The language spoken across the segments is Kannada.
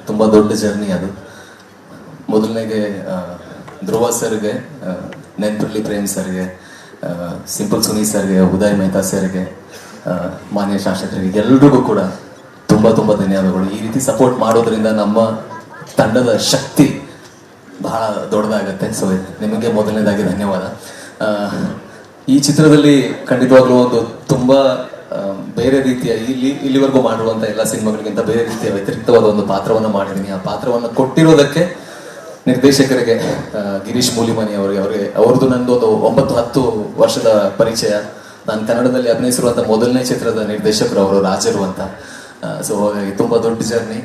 ತುಂಬ ದೊಡ್ಡ ಜರ್ನಿ ಅದು. ಮೊದಲನೇಗೆ ಧ್ರುವ ಸರ್ಗೆ, ನೆನ್ಪುರ್ಲಿ ಪ್ರೇಮ್ ಸರ್ಗೆ, ಸಿಂಪಲ್ ಸುನಿ ಸರ್ಗೆ, ಉದಯ್ ಮೆಹ್ತಾ ಸರ್ಗೆ, ಮಾನ್ಯ ಶಾಸಕರಿಗೆ ಎಲ್ರಿಗೂ ಕೂಡ ತುಂಬ ತುಂಬ ಧನ್ಯವಾದಗಳು. ಈ ರೀತಿ ಸಪೋರ್ಟ್ ಮಾಡೋದ್ರಿಂದ ನಮ್ಮ ತಂಡದ ಶಕ್ತಿ ಬಹಳ ದೊಡ್ಡದಾಗತ್ತೆ. ಸೊ ನಿಮಗೆ ಮೊದಲನೇದಾಗಿ ಧನ್ಯವಾದ. ಈ ಚಿತ್ರದಲ್ಲಿ ಖಂಡಿತವಾಗ್ಲೂ ಒಂದು ತುಂಬ ಬೇರೆ ರೀತಿಯ ಇಲ್ಲಿವರೆಗೂ ಮಾಡಿರುವಂಥ ಎಲ್ಲ ಸಿನಿಮಾಗಳಿಗಿಂತ ಬೇರೆ ರೀತಿಯ ವ್ಯತಿರಿಕ್ತವಾದ ಒಂದು ಪಾತ್ರವನ್ನು ಮಾಡಿದ್ದೀನಿ. ಆ ಪಾತ್ರವನ್ನು ಕೊಟ್ಟಿರೋದಕ್ಕೆ ನಿರ್ದೇಶಕರಿಗೆ, ಗಿರೀಶ್ ಮೂಲಿಮನಿ ಅವ್ರದ್ದು ನಂದು ಒಂದು 9-10 ವರ್ಷದ ಪರಿಚಯ. ನಾನು ಕನ್ನಡದಲ್ಲಿ ಅಭಿನಯಿಸಿರುವಂಥ ಮೊದಲನೇ ಚಿತ್ರದ ನಿರ್ದೇಶಕರು ಅವರು, ರಾಜರು ಅಂತ. ಸೊ ಹಾಗಾಗಿ ತುಂಬ ದೊಡ್ಡ ಜರ್ನಿ.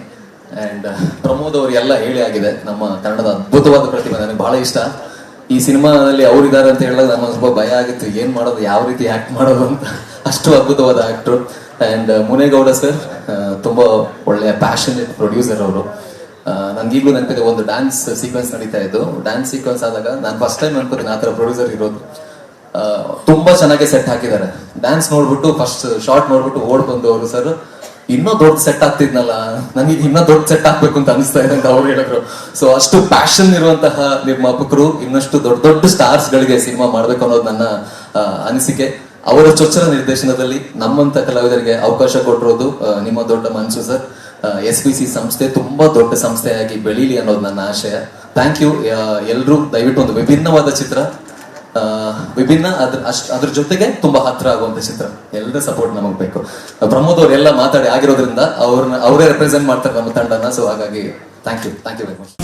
ಆ್ಯಂಡ್ ಪ್ರಮೋದ್ ಅವರು ಎಲ್ಲ ಹೇಳಿ ಆಗಿದೆ. ನಮ್ಮ ಕನ್ನಡದ ಅದ್ಭುತವಾದ ಪ್ರತಿಭೆ, ನನಗೆ ಬಹಳ ಇಷ್ಟ. ಈ ಸಿನಿಮಾದಲ್ಲಿ ಅವರಿದ್ದಾರೆ ಅಂತ ಹೇಳಿದಾಗ ನಮಗೆ ಸ್ವಲ್ಪ ಭಯ ಆಗಿತ್ತು, ಏನು ಮಾಡೋದು, ಯಾವ ರೀತಿ ಆ್ಯಕ್ಟ್ ಮಾಡೋದು ಅಂತ. ಅಷ್ಟು ಅದ್ಭುತವಾದ ಆ್ಯಕ್ಟ್ರು. ಆ್ಯಂಡ್ ಮುನೇಗೌಡ ಸರ್ ತುಂಬ ಒಳ್ಳೆಯ ಪ್ಯಾಷನೇಟ್ ಪ್ರೊಡ್ಯೂಸರ್ ಅವರು. ನನಗೀಗಲೂ ನೆನಪಿದೆ, ಒಂದು ಡ್ಯಾನ್ಸ್ ಸೀಕ್ವೆನ್ಸ್ ನಡೀತಾ ಇದ್ದು. ಡ್ಯಾನ್ಸ್ ಸೀಕ್ವೆನ್ಸ್ ಆದಾಗ ನಾನು ಫಸ್ಟ್ ಟೈಮ್ ಅನ್ಕೋತೀನಿ ಆ ಥರ ಪ್ರೊಡ್ಯೂಸರ್ ಇರೋದು. ತುಂಬ ಚೆನ್ನಾಗಿ ಸೆಟ್ ಹಾಕಿದ್ದಾರೆ. ಡ್ಯಾನ್ಸ್ ನೋಡ್ಬಿಟ್ಟು ಫಸ್ಟ್ ಶಾರ್ಟ್ ನೋಡ್ಬಿಟ್ಟು ಓಡ್ ಬಂದು ಅವರು, ಸರ್ ಇನ್ನೂ ದೊಡ್ಡ ಸೆಟ್ ಆಗ್ತಿದ್ನಲ್ಲ, ನನಗೆ ಇನ್ನೂ ದೊಡ್ಡ ಸೆಟ್ ಹಾಕ್ಬೇಕು ಅಂತ ಅನಿಸ್ತಾ ಇದೆ ಅಂತ ಅವ್ರು ಹೇಳಿದ್ರು. ಸೊ ಅಷ್ಟು ಪ್ಯಾಷನ್ ಇರುವಂತಹ ನಿರ್ಮಾಪಕರು ಇನ್ನಷ್ಟು ದೊಡ್ಡ ದೊಡ್ಡ ಸ್ಟಾರ್ಸ್ ಗಳಿಗೆ ಸಿನಿಮಾ ಮಾಡ್ಬೇಕು ಅನ್ನೋದು ನನ್ನ ಅನಿಸಿಕೆ. ಅವರ ಚೊಚ್ಚಲ ನಿರ್ದೇಶನದಲ್ಲಿ ನಮ್ಮಂತ ಕಲಾವಿದರಿಗೆ ಅವಕಾಶ ಕೊಟ್ಟಿರೋದು ನಿಮ್ಮ ದೊಡ್ಡ ಮನಸ್ಸು ಸರ್. SBC ಸಂಸ್ಥೆ ತುಂಬಾ ದೊಡ್ಡ ಸಂಸ್ಥೆಯಾಗಿ ಬೆಳೀಲಿ ಅನ್ನೋದು ನನ್ನ ಆಶಯ. Thank you. ಎಲ್ರೂ ದಯವಿಟ್ಟು ಒಂದು ವಿಭಿನ್ನವಾದ ಚಿತ್ರ, ವಿಭಿನ್ನ ಅದ್ರ ಜೊತೆಗೆ ತುಂಬಾ ಹತ್ರ ಆಗುವಂತ ಚಿತ್ರ, ಎಲ್ಲರ ಸಪೋರ್ಟ್ ನಮಗ್ ಬೇಕು. ಪ್ರಮೋದ್ ಅವರೆಲ್ಲ ಮಾತಾಡಿ ಆಗಿರೋದ್ರಿಂದ ಅವರೇ ರೆಪ್ರೆಸೆಂಟ್ ಮಾಡ್ತಾರೆ ನಮ್ಮ ತಂಡನ. ಸೊ ಹಾಗಾಗಿ ಥ್ಯಾಂಕ್ ಯು ವೆರಿ ಮಚ್.